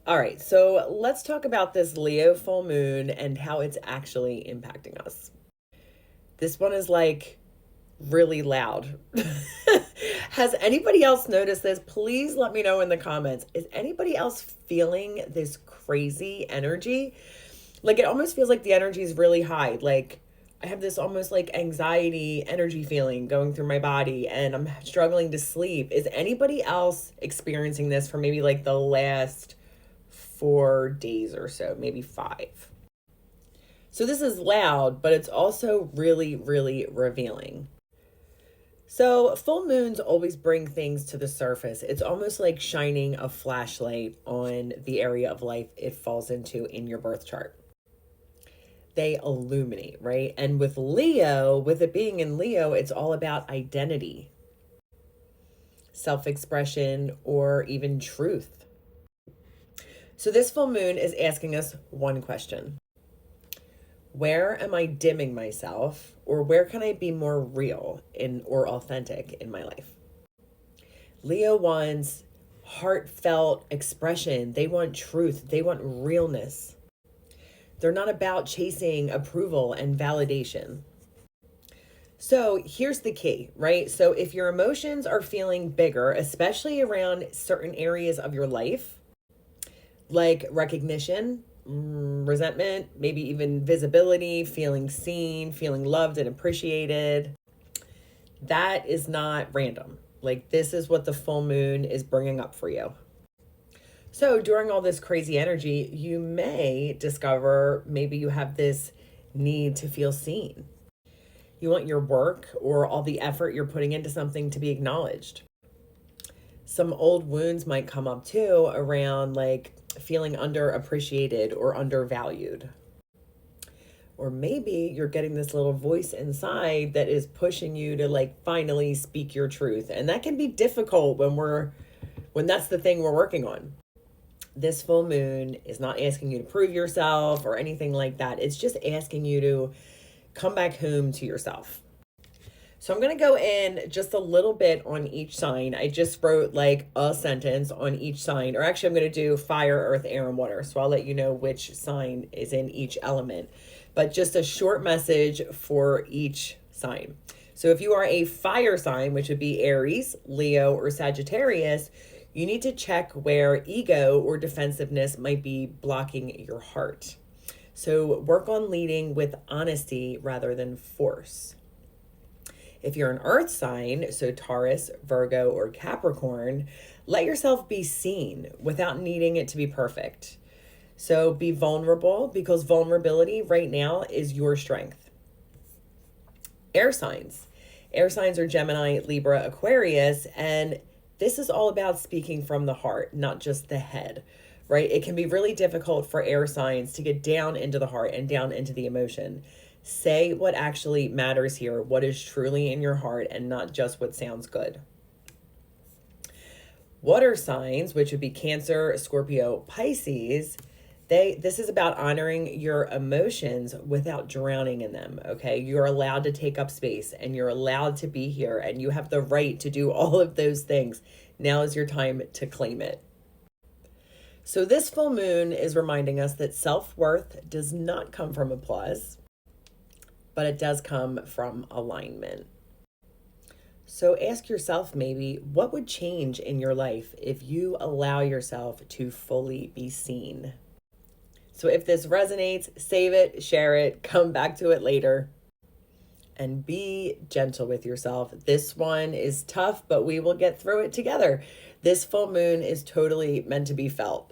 All right, so let's talk about this Leo full moon and how it's actually impacting us. This one is like really loud. Has anybody else noticed this? Please let me know in the comments. Is anybody else feeling this crazy energy? Like it almost feels like the energy is really high. Like I have this almost like anxiety energy feeling going through my body and I'm struggling to sleep. Is anybody else experiencing this for maybe like the last 4 days or so, maybe five? So this is loud, but it's also really, really revealing. So, full moons always bring things to the surface. It's almost like shining a flashlight on the area of life it falls into in your birth chart. They illuminate, right? And with Leo, with it being in Leo, it's all about identity, self expression, or even truth. So, this full moon is asking us one question: where am I dimming myself, or where can I be more real in or authentic in my life? Leo wants heartfelt expression. They want truth. They want realness. They're not about chasing approval and validation. So here's the key, right? So if your emotions are feeling bigger, especially around certain areas of your life, like recognition, resentment, maybe even visibility, feeling seen, feeling loved and appreciated, that is not random. Like this is what the full moon is bringing up for you. So during all this crazy energy, you may discover maybe you have this need to feel seen. You want your work or all the effort you're putting into something to be acknowledged. Some old wounds might come up too around like feeling underappreciated or undervalued. Or maybe you're getting this little voice inside that is pushing you to like finally speak your truth. And that can be difficult when that's the thing we're working on. This full moon is not asking you to prove yourself or anything like that. It's just asking you to come back home to yourself. So I'm going to go in just a little bit on each sign. I just wrote like a sentence on each sign, or actually I'm going to do fire, earth, air, and water. So I'll let you know which sign is in each element, but just a short message for each sign. So if you are a fire sign, which would be Aries, Leo, or Sagittarius, you need to check where ego or defensiveness might be blocking your heart. So work on leading with honesty rather than force. If you're an earth sign, so Taurus, Virgo, or Capricorn, let yourself be seen without needing it to be perfect. So be vulnerable because vulnerability right now is your strength. Air signs. Air signs are Gemini, Libra, Aquarius, and this is all about speaking from the heart, not just the head, right? It can be really difficult for air signs to get down into the heart and down into the emotion. Say what actually matters here, what is truly in your heart, and not just what sounds good. Water signs, which would be Cancer, Scorpio, Pisces, this is about honoring your emotions without drowning in them, okay? You're allowed to take up space and you're allowed to be here and you have the right to do all of those things. Now is your time to claim it. So this full moon is reminding us that self-worth does not come from applause, but it does come from alignment. So ask yourself maybe, what would change in your life if you allow yourself to fully be seen? So if this resonates, save it, share it, come back to it later, and be gentle with yourself. This one is tough, but we will get through it together. This full moon is totally meant to be felt.